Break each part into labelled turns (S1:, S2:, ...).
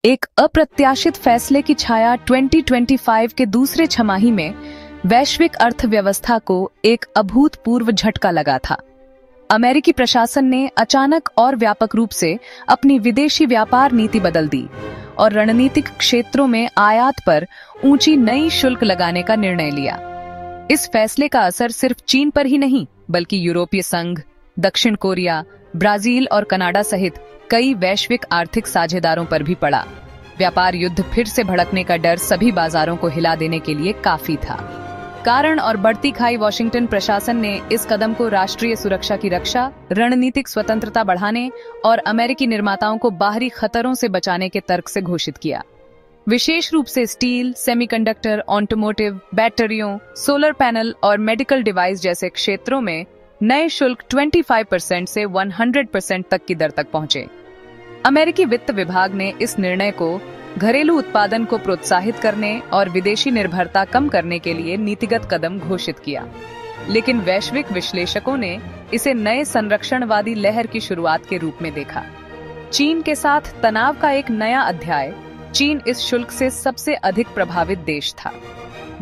S1: एक अप्रत्याशित फैसले की छाया 2025 के दूसरे छमाही में वैश्विक अर्थव्यवस्था को एक अभूतपूर्व झटका लगा था। अमेरिकी प्रशासन ने अचानक और व्यापक रूप से अपनी विदेशी व्यापार नीति बदल दी और रणनीतिक क्षेत्रों में आयात पर ऊंची नई शुल्क लगाने का निर्णय लिया। इस फैसले का असर सिर्फ चीन पर ही नहीं, बल्कि यूरोपीय संघ, दक्षिण कोरिया, ब्राजील और कनाडा सहित कई वैश्विक आर्थिक साझेदारों पर भी पड़ा। व्यापार युद्ध फिर से भड़कने का डर सभी बाजारों को हिला देने के लिए काफी था। कारण और बढ़ती खाई वॉशिंगटन प्रशासन ने इस कदम को राष्ट्रीय सुरक्षा की रक्षा, रणनीतिक स्वतंत्रता बढ़ाने और अमेरिकी निर्माताओं को बाहरी खतरों से बचाने के तर्क से घोषित किया। विशेष रूप से स्टील, सेमीकंडक्टर, ऑटोमोटिव, बैटरियों, सोलर पैनल और मेडिकल डिवाइस जैसे क्षेत्रों में नए शुल्क 25% से 100% तक की दर तक पहुंचे। अमेरिकी वित्त विभाग ने इस निर्णय को घरेलू उत्पादन को प्रोत्साहित करने और विदेशी निर्भरता कम करने के लिए नीतिगत कदम घोषित किया, लेकिन वैश्विक विश्लेषकों ने इसे नए संरक्षणवादी लहर की शुरुआत के रूप में देखा। चीन के साथ तनाव का एक नया अध्याय। चीन इस शुल्क से सबसे अधिक प्रभावित देश था।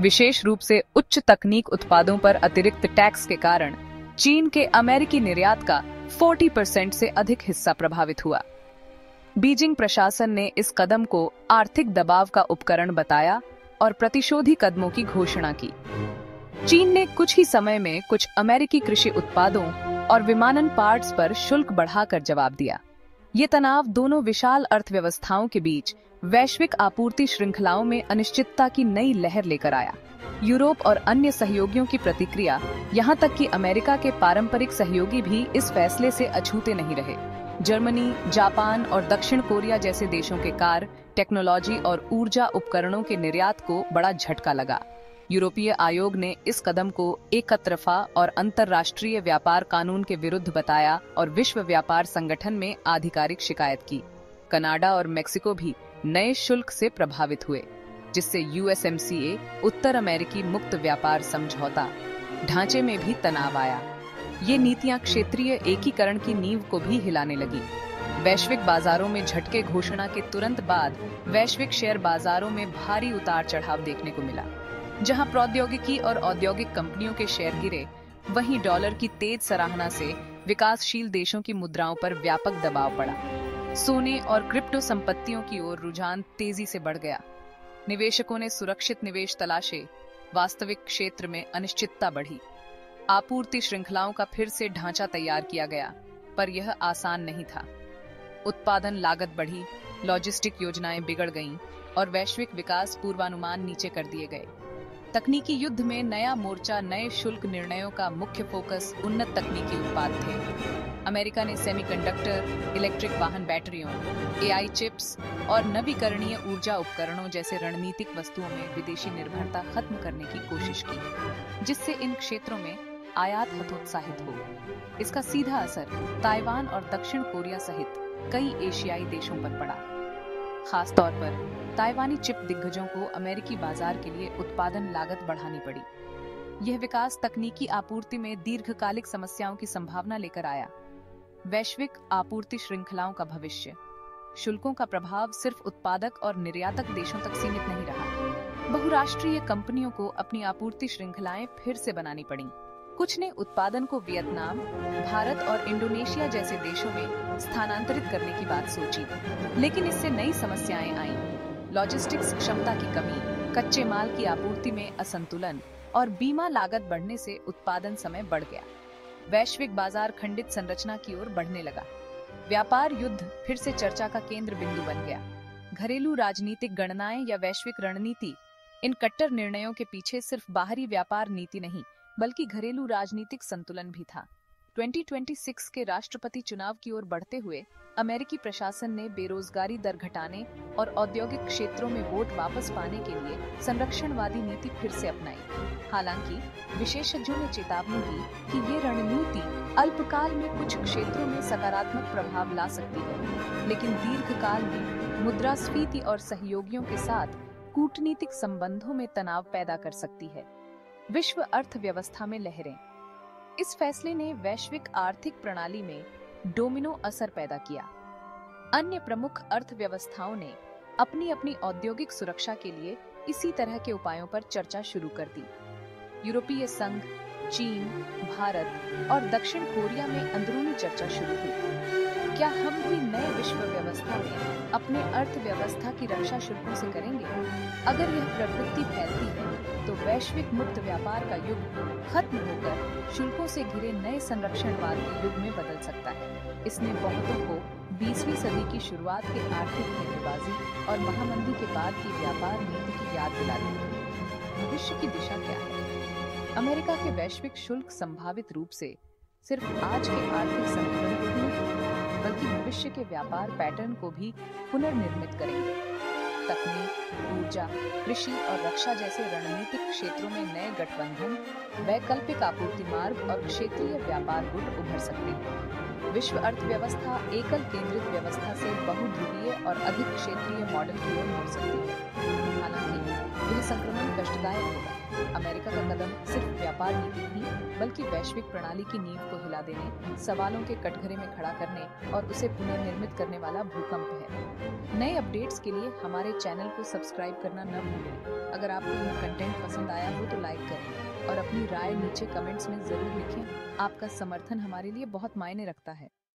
S1: विशेष रूप से उच्च तकनीक उत्पादों पर अतिरिक्त टैक्स के कारण चीन के अमेरिकी निर्यात का 40% से अधिक हिस्सा प्रभावित हुआ। बीजिंग प्रशासन ने इस कदम को आर्थिक दबाव का उपकरण बताया और प्रतिशोधी कदमों की घोषणा की। चीन ने कुछ ही समय में कुछ अमेरिकी कृषि उत्पादों और विमानन पार्ट्स पर शुल्क बढ़ाकर जवाब दिया। ये तनाव दोनों विशाल अर्थव्यवस्थाओं के बीच वैश्विक आपूर्ति श्रृंखलाओं में अनिश्चितता की नई लहर लेकर आया। यूरोप और अन्य सहयोगियों की प्रतिक्रिया, यहाँ तक कि अमेरिका के पारंपरिक सहयोगी भी इस फैसले से अछूते नहीं रहे। जर्मनी, जापान और दक्षिण कोरिया जैसे देशों के कार, टेक्नोलॉजी और ऊर्जा उपकरणों के निर्यात को बड़ा झटका लगा। यूरोपीय आयोग ने इस कदम को एकतरफा और अंतर्राष्ट्रीय व्यापार कानून के विरुद्ध बताया और विश्व व्यापार संगठन में आधिकारिक शिकायत की। कनाडा और मेक्सिको भी नए शुल्क से प्रभावित हुए, जिससे यूएसएमसीए उत्तर अमेरिकी मुक्त व्यापार समझौता ढांचे में भी तनाव आया। ये नीतियां क्षेत्रीय एकीकरण की नींव को भी हिलाने लगी। वैश्विक बाजारों में झटके घोषणा के तुरंत बाद वैश्विक शेयर बाजारों में भारी उतार चढ़ाव देखने को मिला। जहां प्रौद्योगिकी और औद्योगिक कंपनियों के शेयर गिरे, वहीं डॉलर की तेज सराहना से विकासशील देशों की मुद्राओं पर व्यापक दबाव पड़ा। सोने और क्रिप्टो संपत्तियों की ओर रुझान तेजी से बढ़ गया। निवेशकों ने सुरक्षित निवेश तलाशे। वास्तविक क्षेत्र में अनिश्चितता बढ़ी। आपूर्ति श्रृंखलाओं का फिर से ढांचा तैयार किया गया, पर यह आसान नहीं था। उत्पादन लागत बढ़ी, लॉजिस्टिक योजनाएं बिगड़ गईं और वैश्विक विकास पूर्वानुमान नीचे कर दिए गए। तकनीकी युद्ध में नया मोर्चा नए शुल्क निर्णयों का मुख्य फोकस उन्नत तकनीकी उत्पाद थे। अमेरिका ने सेमीकंडक्टर, इलेक्ट्रिक वाहन बैटरियों, एआई चिप्स और नवीकरणीय ऊर्जा उपकरणों जैसे रणनीतिक वस्तुओं में विदेशी निर्भरता खत्म करने की कोशिश की, जिससे इन क्षेत्रों में आयात हतोत्साहित हो। इसका सीधा असर ताइवान और दक्षिण कोरिया सहित कई एशियाई देशों पर पड़ा। खास तौर पर ताइवानी चिप दिग्गजों को अमेरिकी बाजार के लिए उत्पादन लागत बढ़ानी पड़ी। यह विकास तकनीकी आपूर्ति में दीर्घकालिक समस्याओं की संभावना लेकर आया। वैश्विक आपूर्ति श्रृंखलाओं का भविष्य। शुल्कों का प्रभाव सिर्फ उत्पादक और निर्यातक देशों तक सीमित नहीं रहा। बहुराष्ट्रीय कंपनियों को अपनी आपूर्ति श्रृंखलाएं फिर से बनानी पड़ी। कुछ ने उत्पादन को वियतनाम, भारत और इंडोनेशिया जैसे देशों में स्थानांतरित करने की बात सोची, लेकिन इससे नई समस्याएं आईं। लॉजिस्टिक्स क्षमता की कमी, कच्चे माल की आपूर्ति में असंतुलन और बीमा लागत बढ़ने से उत्पादन समय बढ़ गया। वैश्विक बाजार खंडित संरचना की ओर बढ़ने लगा। व्यापार युद्ध फिर से चर्चा का केंद्र बिंदु बन गया। घरेलू राजनीतिक गणनाएं या वैश्विक रणनीति, इन कट्टर निर्णयों के पीछे सिर्फ बाहरी व्यापार नीति नहीं, बल्कि घरेलू राजनीतिक संतुलन भी था। 2026 के राष्ट्रपति चुनाव की ओर बढ़ते हुए अमेरिकी प्रशासन ने बेरोजगारी दर घटाने और औद्योगिक क्षेत्रों में वोट वापस पाने के लिए संरक्षणवादी नीति फिर से अपनाई। हालांकि विशेषज्ञों ने चेतावनी दी कि ये रणनीति अल्पकाल में कुछ क्षेत्रों में सकारात्मक प्रभाव ला सकती है, लेकिन दीर्घकाल में मुद्रास्फीति और सहयोगियों के साथ कूटनीतिक संबंधों में तनाव पैदा कर सकती है। विश्व अर्थव्यवस्था में लहरें। इस फैसले ने वैश्विक आर्थिक प्रणाली में डोमिनो असर पैदा किया। अन्य प्रमुख अर्थव्यवस्थाओं ने अपनी अपनी औद्योगिक सुरक्षा के लिए इसी तरह के उपायों पर चर्चा शुरू कर दी। यूरोपीय संघ, चीन, भारत और दक्षिण कोरिया में अंदरूनी चर्चा शुरू हुई। क्या हम भी नए विश्व व्यवस्था में अपने अर्थव्यवस्था की रक्षा शुल्कों से करेंगे? अगर यह प्रवृत्ति फैलती है तो वैश्विक मुक्त व्यापार का युग खत्म होकर शुल्कों से घिरे नए संरक्षणवाद के युग में बदल सकता है। इसने बहुतों को 20वीं सदी की शुरुआत के आर्थिक धोखेबाजी और महामंदी के बाद की व्यापार नीति की याद दिला दी। भविष्य की दिशा क्या है? अमेरिका के वैश्विक शुल्क संभावित रूप से सिर्फ आज के आर्थिक संतुलन को ही नहीं बल्कि भविष्य के व्यापार पैटर्न को भी पुनर्निर्मित करेंगे। तकनीक, ऊर्जा, कृषि और रक्षा जैसे रणनीतिक क्षेत्रों में नए गठबंधन, वैकल्पिक आपूर्ति मार्ग और क्षेत्रीय व्यापार गुट उभर सकते हैं। विश्व अर्थव्यवस्था एकल केंद्रित व्यवस्था से बहुध्रुवीय और अधिक क्षेत्रीय मॉडल की ओर मुड़ सकती है। हालांकि यह संक्रमण कष्टदायक होगा। अमेरिका का कदम सिर्फ व्यापार नीति नहीं बल्कि वैश्विक प्रणाली की नींव को हिला देने, सवालों के कटघरे में खड़ा करने और उसे पुनर्निर्मित करने वाला भूकंप है। नए अपडेट्स के लिए हमारे चैनल को सब्सक्राइब करना न भूलें। अगर आपको यह कंटेंट पसंद आया हो तो लाइक करें और अपनी राय नीचे कमेंट्स में जरूर लिखें। आपका समर्थन हमारे लिए बहुत मायने रखता है।